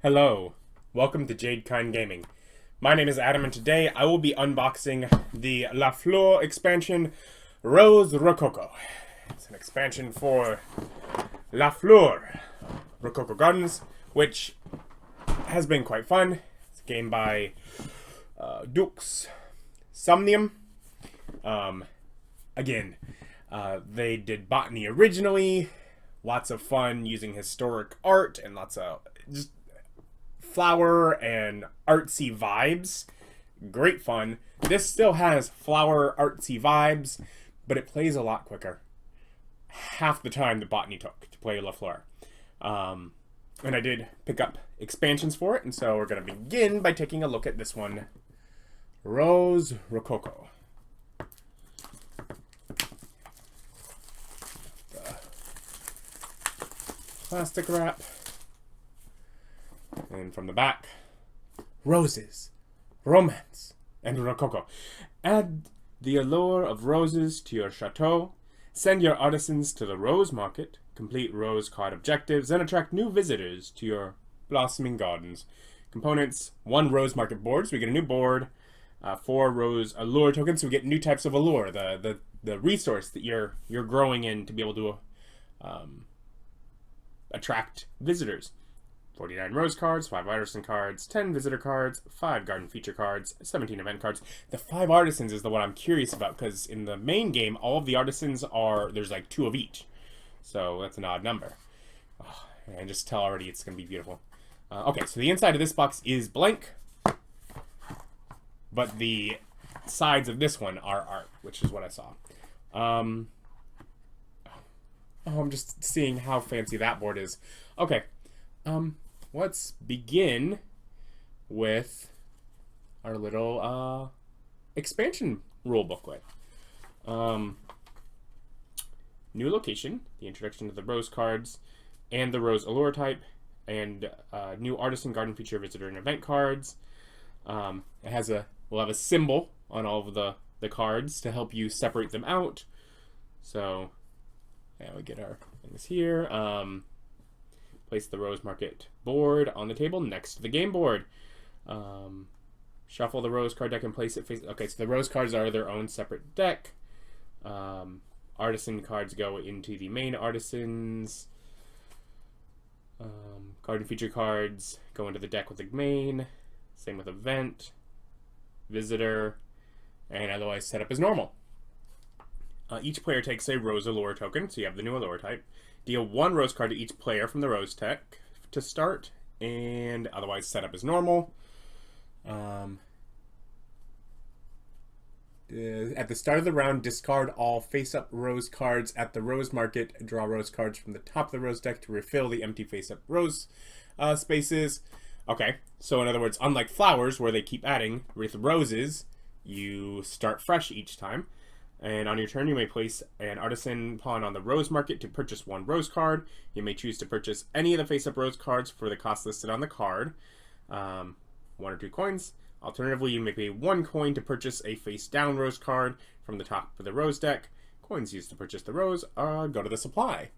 Hello, welcome to Jadekine Gaming. My name is Adam and today I will be unboxing the La Fleur expansion Rose Rococo. It's an expansion for La Fleur Rococo Gardens, which has been quite fun. It's a game by Dux Somnium. They did botany originally. Lots of fun using historic art and lots of just flower and artsy vibes. Great fun. This still has flower artsy vibes, but it plays a lot quicker. Half the time the botany took to play La Fleur. And I did pick up expansions for it, and so we're going to begin by taking a look at this one. Rose Rococo. Plastic wrap. And from the back, roses, romance, and Rococo. Add the allure of roses to your chateau. Send your artisans to the rose market. Complete rose card objectives and attract new visitors to your blossoming gardens. Components: 1 rose market board, so we get a new board. 4 rose allure tokens, so we get new types of allure. The resource that you're growing in to be able to attract visitors. 49 rose cards, 5 artisan cards, 10 visitor cards, 5 garden feature cards, 17 event cards. The 5 artisans is the one I'm curious about, because in the main game, all of the artisans are, there's like 2 of each. So that's an odd number. Oh, I can just tell already it's going to be beautiful. Okay, so the inside of this box is blank, but the sides of this one are art, which is what I saw. Oh, I'm just seeing how fancy that board is. Okay. Let's begin with our little expansion rule booklet. New location, the introduction to the rose cards and the rose allure type, and new artisan garden feature visitor and event cards. We'll have a symbol on all of the cards to help you separate them out. So yeah, we get our things here. Place the rose market board on the table next to the game board. Shuffle the rose card deck and place it face. Okay, so the rose cards are their own separate deck. Artisan cards go into the main artisans. Garden feature cards go into the deck with the main. Same with event, visitor, and otherwise set up as normal. Each player takes a rose allure token, so you have the new allure type. Deal 1 rose card to each player from the rose deck to start, and otherwise set up as normal. At the start of the round, discard all face-up rose cards at the rose market. Draw rose cards from the top of the rose deck to refill the empty face-up rose spaces. Okay, so in other words, unlike flowers, where they keep adding, with roses, you start fresh each time. And on your turn, you may place an artisan pawn on the rose market to purchase 1 rose card. You may choose to purchase any of the face-up rose cards for the cost listed on the card. 1 or 2 coins. Alternatively, you may pay 1 coin to purchase a face-down rose card from the top of the rose deck. Coins used to purchase the rose go to the supply.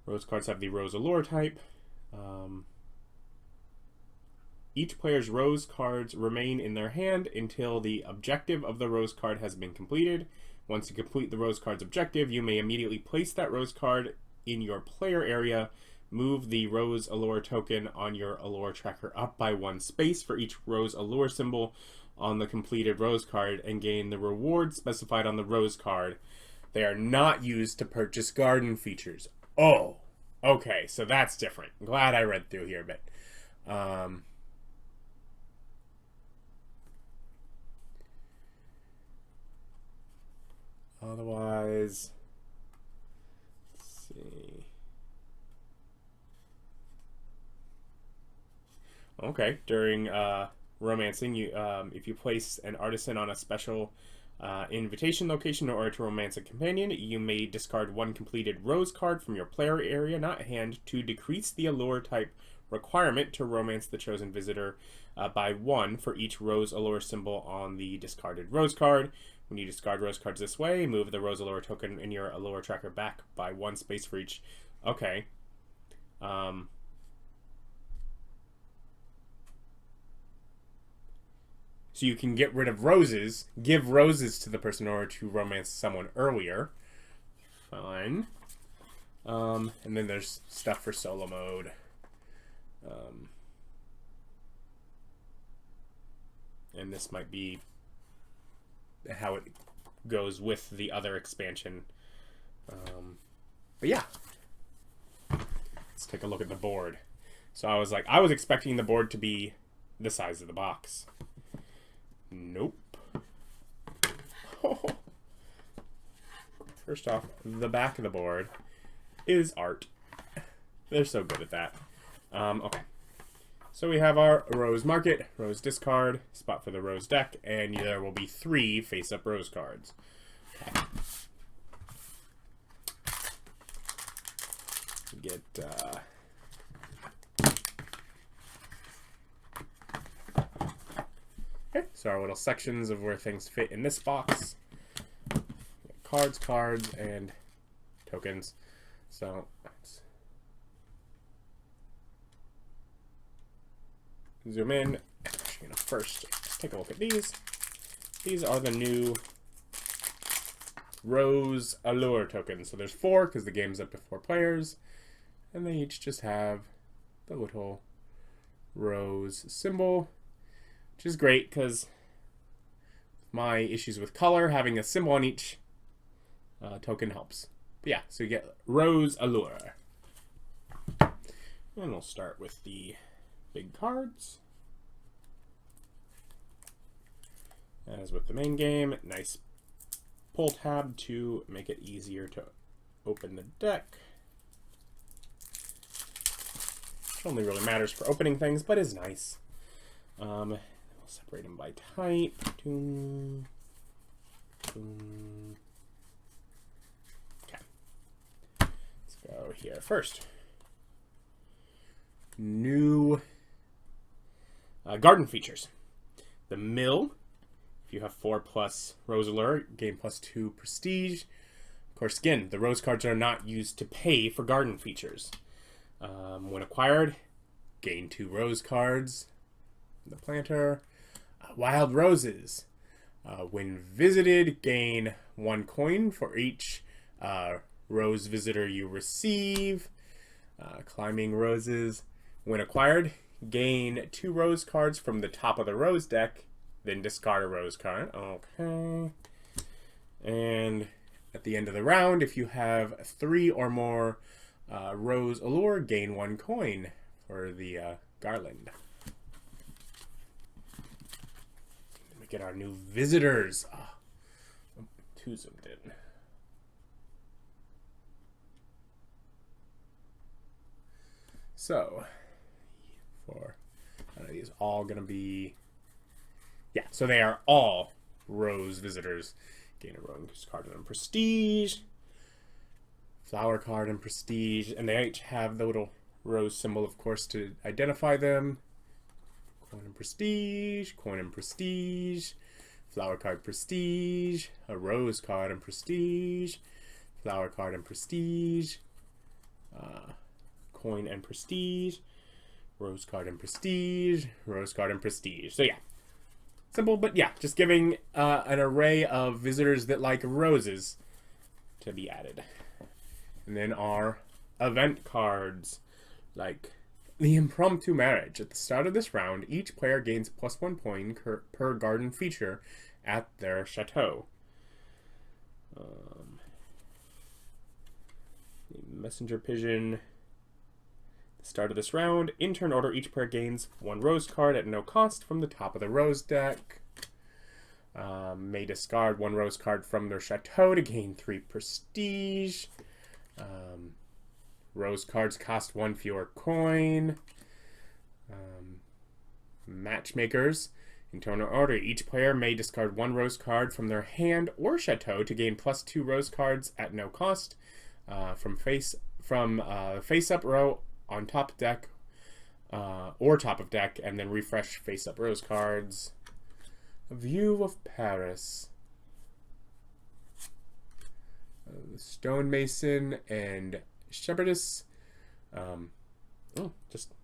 Rose cards have the rose allure type. Each player's rose cards remain in their hand until the objective of the rose card has been completed. Once you complete the rose card's objective, you may immediately place that rose card in your player area, move the rose allure token on your allure tracker up by 1 space for each rose allure symbol on the completed rose card, and gain the reward specified on the rose card. They are not used to purchase garden features. Oh, okay, so that's different. I'm glad I read through here a bit. Otherwise, let's see. Okay, during romancing, you if you place an artisan on a special invitation location in order to romance a companion, you may discard 1 completed rose card from your player area, not hand, to decrease the allure type requirement to romance the chosen visitor by 1 for each rose allure symbol on the discarded rose card. When you discard rose cards this way, move the rose allure token in your allure tracker back by 1 space for each. Okay. So you can get rid of roses, give roses to the person in order to romance someone earlier. Fine. And then there's stuff for solo mode. And this might be how it goes with the other expansion. But yeah. Let's take a look at the board. So I was expecting the board to be the size of the box. Nope. First off, the back of the board is art. They're so good at that. Okay. So we have our rose market, rose discard, spot for the rose deck, and there will be 3 face-up rose cards. Okay. Get okay, so our little sections of where things fit in this box. Cards, and tokens. So let's zoom in. Actually, gonna first take a look at these. These are the new Rose Allure tokens. So there's 4 because the game's up to 4 players, and they each just have the little rose symbol, which is great because my issues with color, having a symbol on each token helps. But yeah, so you get Rose Allure. And we'll start with the big cards. As with the main game, nice pull tab to make it easier to open the deck. Which only really matters for opening things, but is nice. We'll separate them by type. Doom, doom. Okay. Let's go here first. New garden features. The mill. If you have 4+ Rose Allure, gain +2 prestige. Of course, again, the rose cards are not used to pay for garden features. When acquired, gain 2 rose cards. The planter. Wild roses. When visited, gain 1 coin for each rose visitor you receive. Climbing roses. When acquired, gain 2 rose cards from the top of the rose deck, then discard a rose card. Okay. And at the end of the round, if you have 3 or more Rose Allure, gain 1 coin for the garland. Then we get our new visitors. Oh, 2 zoomed in. So, are these all going to be... Yeah, so they are all rose visitors. Gain a rose card and prestige. Flower card and prestige. And they each have the little rose symbol, of course, to identify them. Coin and prestige. Coin and prestige. Flower card prestige. A rose card and prestige. Flower card and prestige. Coin and prestige. Rose card and prestige. Rose card and prestige. So yeah. Simple, but yeah, just giving an array of visitors that like roses to be added. And then our event cards, like the impromptu marriage. At the start of this round, each player gains +1 point per garden feature at their chateau. Messenger pigeon. Start of this round, in turn order, each player gains 1 rose card at no cost from the top of the rose deck. May discard 1 rose card from their chateau to gain 3 prestige. Rose cards cost 1 fewer coin. Matchmakers. In turn order, each player may discard 1 rose card from their hand or chateau to gain +2 rose cards at no cost from face-up row on top deck or top of deck, and then refresh face-up rose cards. A view of Paris. stonemason and shepherdess. Just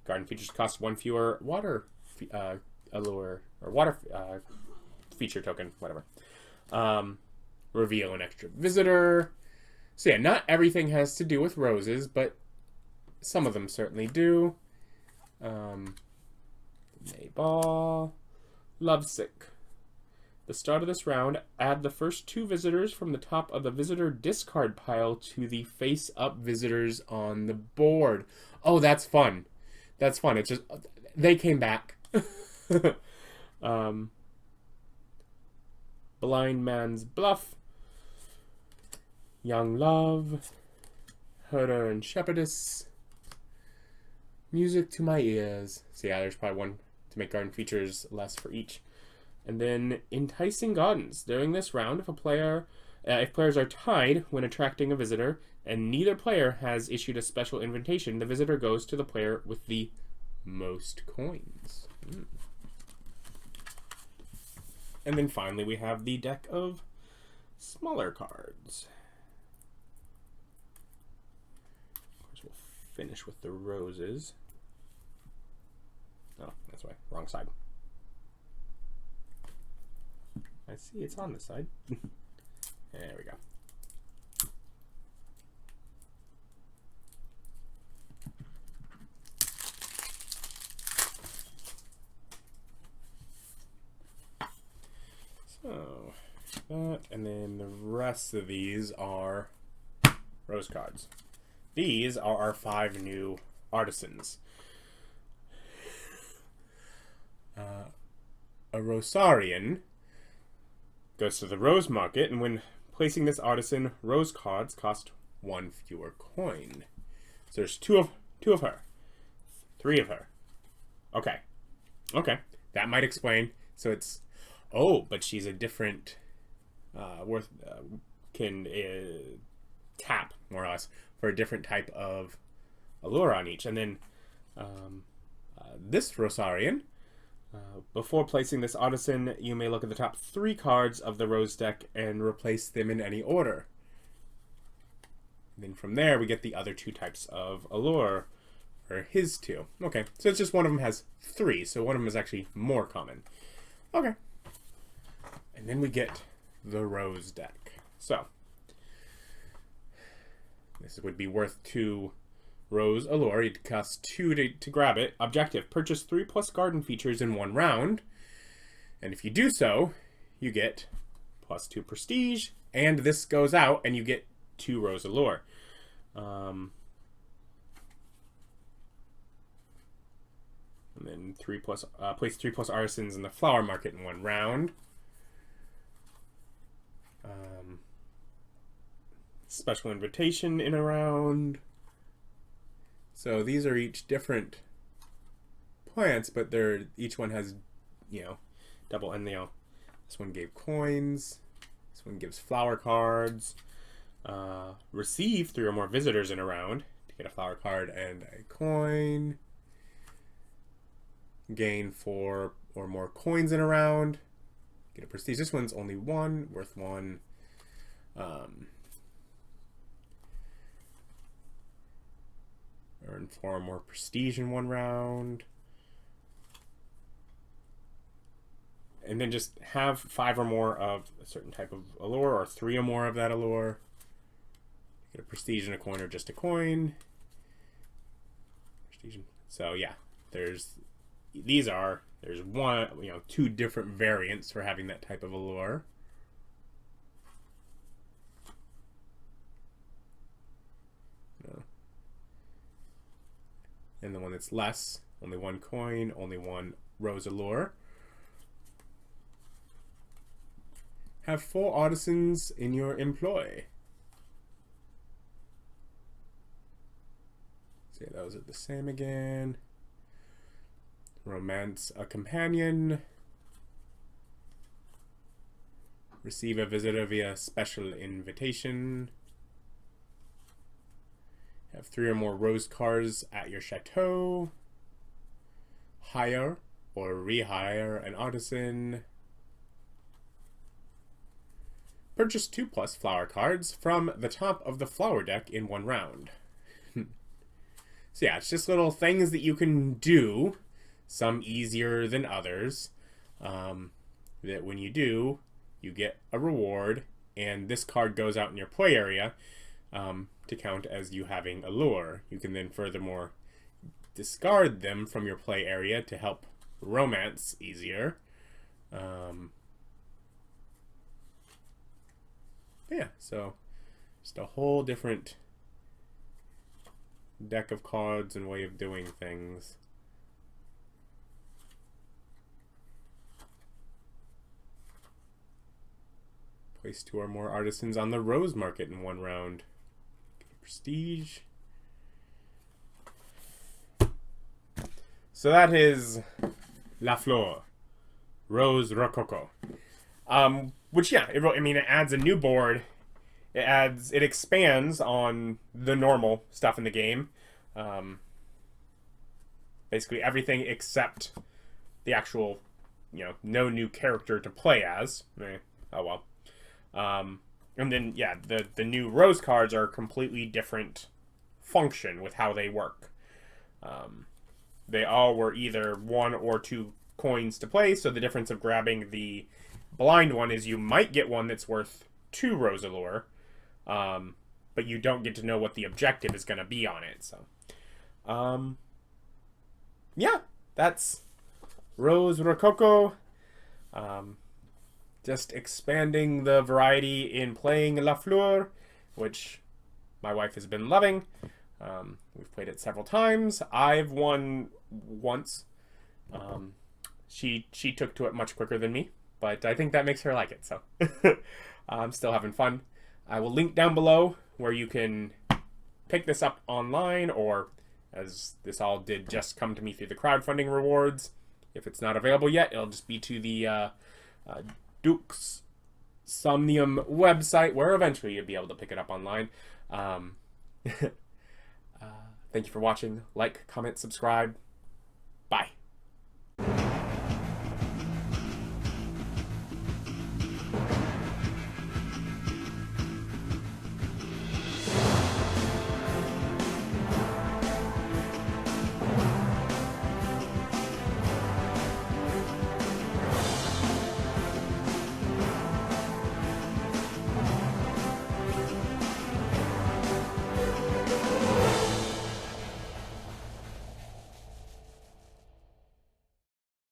garden features cost 1 fewer water allure or water feature token, whatever. Reveal an extra visitor. So yeah, not everything has to do with roses, but some of them certainly do. Mayball. Lovesick. The start of this round, add the first 2 visitors from the top of the visitor discard pile to the face-up visitors on the board. Oh, that's fun. That's fun. It's just, they came back. Blind Man's Bluff. Young Love. Herder and Shepherdess. Music to My Ears. So yeah, there's probably one to make garden features less for each. And then Enticing Gardens. During this round, if players are tied when attracting a visitor, and neither player has issued a special invitation, the visitor goes to the player with the most coins. And then finally we have the deck of smaller cards. Of course, we'll finish with the roses. Oh, that's right, wrong side. I see it's on this side. There we go. So, that, and then the rest of these are rose cards. These are our 5 new artisans. A Rosarian goes to the rose market, and when placing this artisan, rose cards cost 1 fewer coin. So there's two of her. 3 of her. Okay. That might explain. So it's, but she's a different can tap, more or less, for a different type of allure on each. And then this Rosarian, before placing this artisan, you may look at the top 3 cards of the rose deck and replace them in any order. And then from there, we get the other 2 types of allure, or his 2. Okay, so it's just one of them has 3, so one of them is actually more common. Okay. And then we get the rose deck. So, this would be worth 2 rose allure. It costs 2 to grab it. Objective: purchase 3+ garden features in 1 round. And if you do so, you get +2 prestige. And this goes out, and you get 2 rose allure. And then place 3+ artisans in the flower market in 1 round. Special invitation in a round. So these are each different plants, but each one has, double, and this one gave coins. This one gives flower cards. Receive 3 or more visitors in a round to get a flower card and a coin. Gain 4 or more coins in a round. Get a prestige. This one's only 1, worth 1. Earn 4 or more prestige in 1 round. And then just have 5 or more of a certain type of allure, or 3 or more of that allure. Get a prestige and a coin, or just a coin. Prestige. So yeah, there's 2 different variants for having that type of allure. And the one that's less, only 1 coin, only 1 rose allure. Have 4 artisans in your employ. See, those are the same again. Romance a companion. Receive a visitor via special invitation. Have 3 or more rose cards at your chateau. Hire or rehire an artisan. Purchase 2+ flower cards from the top of the flower deck in 1 round. So yeah, it's just little things that you can do, some easier than others, that when you do, you get a reward, and this card goes out in your play area to count as you having allure. You can then furthermore discard them from your play area to help romance easier. Yeah, so just a whole different deck of cards and way of doing things. Place 2 or more artisans on the rose market in 1 round. Prestige. So that is La Fleur, Rose Rococo. Which, yeah, it adds a new board. It expands on the normal stuff in the game. Basically everything except the actual, no new character to play as. Oh well. And then, yeah, the new rose cards are a completely different function with how they work. They all were either 1 or 2 coins to play, so the difference of grabbing the blind one is you might get one that's worth 2 rose allure, but you don't get to know what the objective is going to be on it. So, yeah, that's Rose Rococo. Just expanding the variety in playing La Fleur, which my wife has been loving. We've played it several times. I've won once. She took to it much quicker than me, but I think that makes her like it, so I'm still having fun. I will link down below where you can pick this up online, or as this all did just come to me through the crowdfunding rewards. If it's not available yet, it'll just be to the Duke's Somnium website, where eventually you'll be able to pick it up online. Thank you for watching. Like, comment, subscribe. Bye.